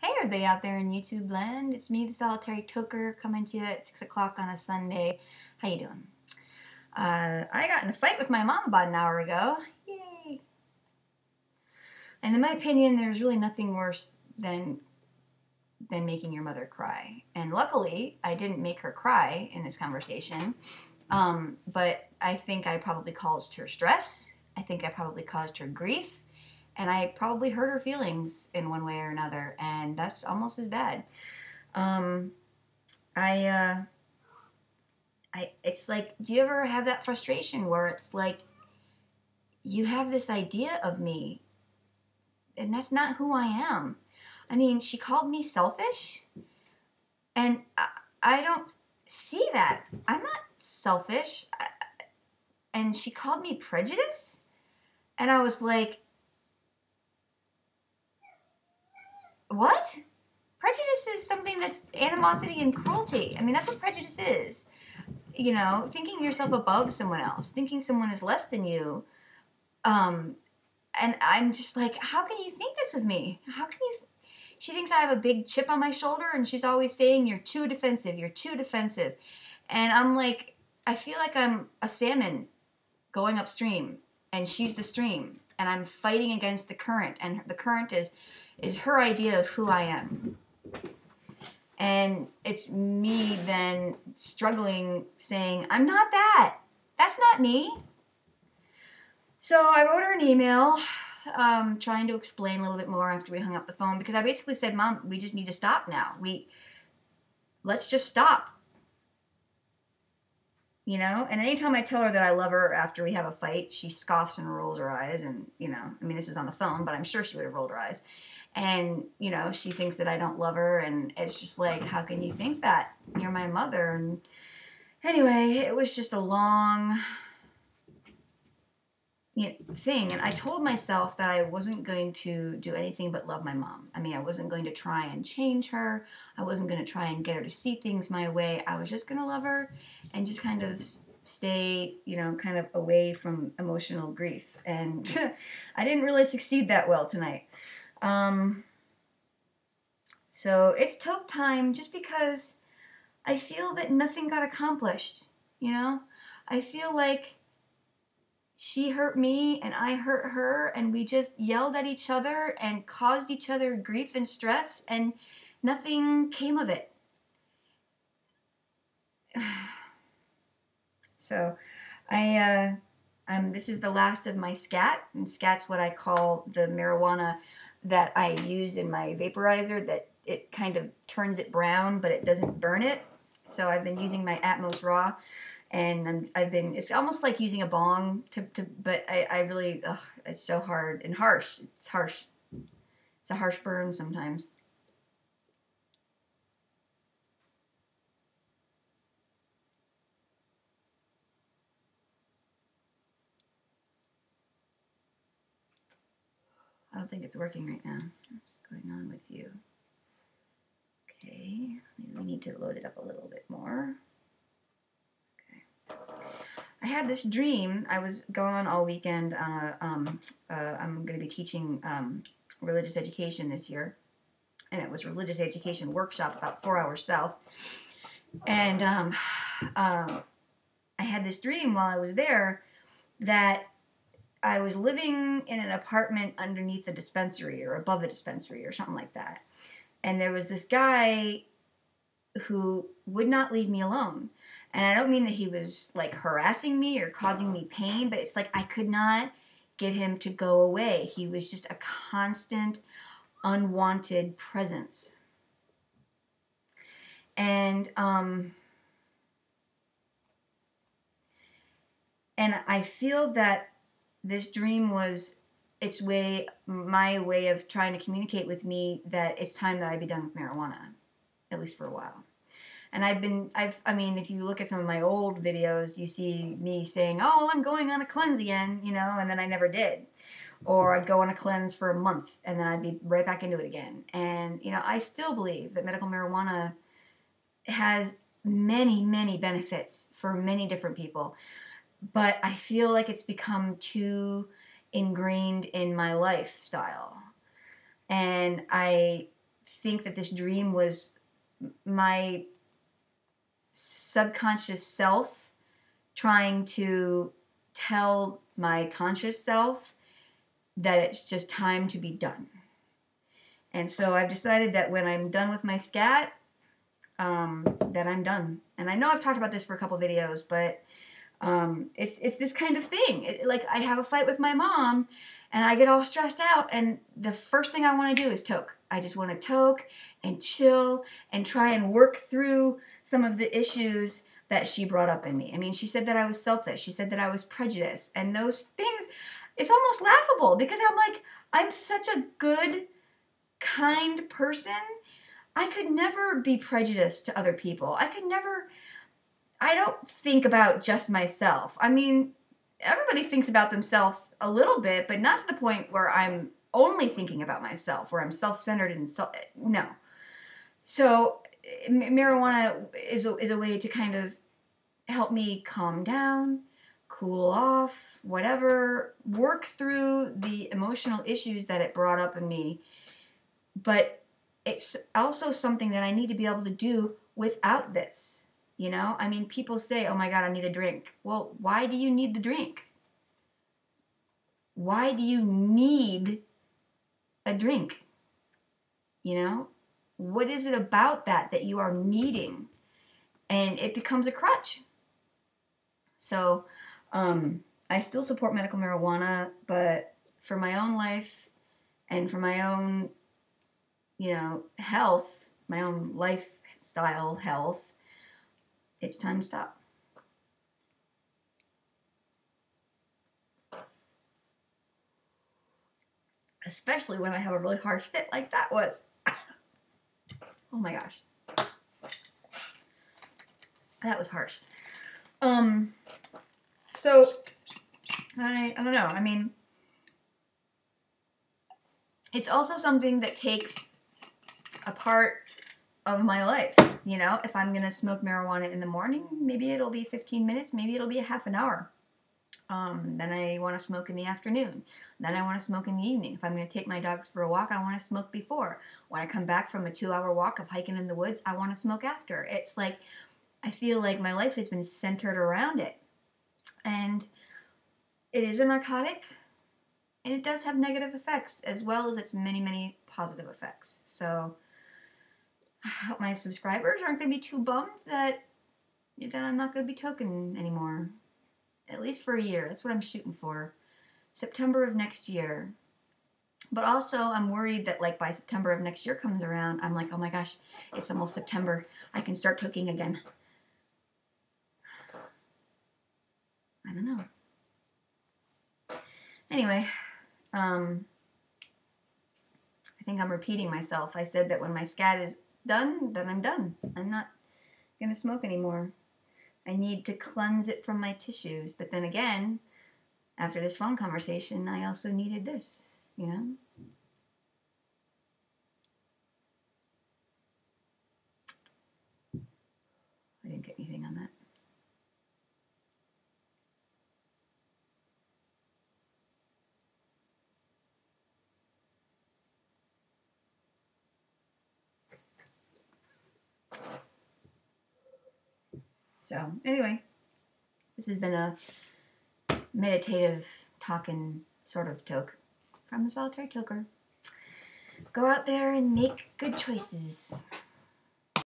Hey everybody out there in YouTube land, it's me, the Solitary Toker, coming to you at 6 o'clock on a Sunday. How you doing? I got in a fight with my mom about an hour ago. Yay! And in my opinion, there's really nothing worse than making your mother cry. And luckily, I didn't make her cry in this conversation. But I think I probably caused her stress. I think I probably caused her grief. And I probably hurt her feelings in one way or another, and that's almost as bad. It's like, do you ever have that frustration where it's like, you have this idea of me, and that's not who I am? I mean, she called me selfish, and I don't see that. I'm not selfish. And she called me prejudice, and I was like, what? Prejudice is something that's animosity and cruelty. I mean, that's what prejudice is. You know, thinking yourself above someone else, thinking someone is less than you. And I'm just like, how can you think this of me? How can you? She thinks I have a big chip on my shoulder, and she's always saying, you're too defensive, you're too defensive. And I'm like, I feel like I'm a salmon going upstream, and she's the stream, and I'm fighting against the current, and the current is her idea of who I am. And it's me then struggling, saying, I'm not that. That's not me. So I wrote her an email trying to explain a little bit more after we hung up the phone, because I basically said, Mom, we just need to stop now. Let's just stop. You know? And anytime I tell her that I love her after we have a fight, she scoffs and rolls her eyes. And, you know, I mean, this was on the phone, but I'm sure she would have rolled her eyes. And, you know, she thinks that I don't love her, and it's just like, how can you think that? You're my mother. And anyway, it was just a long thing. And I told myself that I wasn't going to do anything but love my mom. I mean, I wasn't going to try and change her. I wasn't going to try and get her to see things my way. I was just going to love her and just kind of stay, you know, kind of away from emotional grief. And I didn't really succeed that well tonight. So it's tote time, just because I feel that nothing got accomplished, you know? I feel like she hurt me and I hurt her, and we just yelled at each other and caused each other grief and stress, and nothing came of it. So this is the last of my scat, and scat's what I call the marijuana that I use in my vaporizer, that it kind of turns it brown, but it doesn't burn it. So I've been using my Atmos Raw, and it's almost like using a bong, but I really, it's so hard and harsh. It's harsh. It's a harsh burn sometimes. I don't think it's working right now. What's going on with you? Okay, maybe we need to load it up a little bit more. Okay. I had this dream. I was gone all weekend on I'm going to be teaching religious education this year. And it was a religious education workshop about 4 hours south. And I had this dream while I was there that I was living in an apartment underneath a dispensary or above a dispensary or something like that. And there was this guy who would not leave me alone. And I don't mean that he was like harassing me or causing me pain, but it's like I could not get him to go away. He was just a constant, unwanted presence. And I feel that this dream was my way of trying to communicate with me that it's time that I be done with marijuana, at least for a while. And I mean, if you look at some of my old videos, you see me saying, oh, I'm going on a cleanse again, you know, and then I never did. Or I'd go on a cleanse for a month, and then I'd be right back into it again. And, you know, I still believe that medical marijuana has many, many benefits for many different people. But I feel like it's become too ingrained in my lifestyle. And I think that this dream was my subconscious self trying to tell my conscious self that it's just time to be done. And so I've decided that when I'm done with my scat, that I'm done. And I know I've talked about this for a couple videos, but it's this kind of thing. Like, I have a fight with my mom, and I get all stressed out, and the first thing I want to do is toke. I just want to toke and chill and try and work through some of the issues that she brought up in me. I mean, she said that I was selfish. She said that I was prejudiced. And those things, it's almost laughable, because I'm like, I'm such a good, kind person. I could never be prejudiced to other people. I don't think about just myself. I mean, everybody thinks about themselves a little bit, but not to the point where I'm only thinking about myself, where I'm self-centered and no. So marijuana is a way to kind of help me calm down, cool off, whatever, work through the emotional issues that it brought up in me. But it's also something that I need to be able to do without this. You know, I mean, people say, oh my God, I need a drink. Well, why do you need the drink? Why do you need a drink? You know, what is it about that you are needing? And it becomes a crutch. So, I still support medical marijuana, but for my own life and for my own, you know, health, my own lifestyle health, it's time to stop. Especially when I have a really harsh hit like that was. Oh my gosh. That was harsh. So, I don't know. I mean, it's also something that takes a part of my life. You know, if I'm going to smoke marijuana in the morning, maybe it'll be 15 minutes, maybe it'll be a half an hour. Then I want to smoke in the afternoon. Then I want to smoke in the evening. If I'm going to take my dogs for a walk, I want to smoke before. When I come back from a 2-hour walk of hiking in the woods, I want to smoke after. It's like, I feel like my life has been centered around it. And it is a narcotic, and it does have negative effects, as well as its many, many positive effects. So I hope my subscribers aren't going to be too bummed that I'm not going to be token anymore. At least for a year. That's what I'm shooting for. September of next year. But also, I'm worried that, like, by September of next year comes around, I'm like, oh my gosh, it's almost September. I can start toking again. I don't know. Anyway, I think I'm repeating myself. I said that when my scat is done, then I'm done. I'm not going to smoke anymore. I need to cleanse it from my tissues. But then again, after this phone conversation, I also needed this, you know? I didn't get anything on that. So, anyway, this has been a meditative, talking sort of toke from the Solitary Toker. Go out there and make good choices.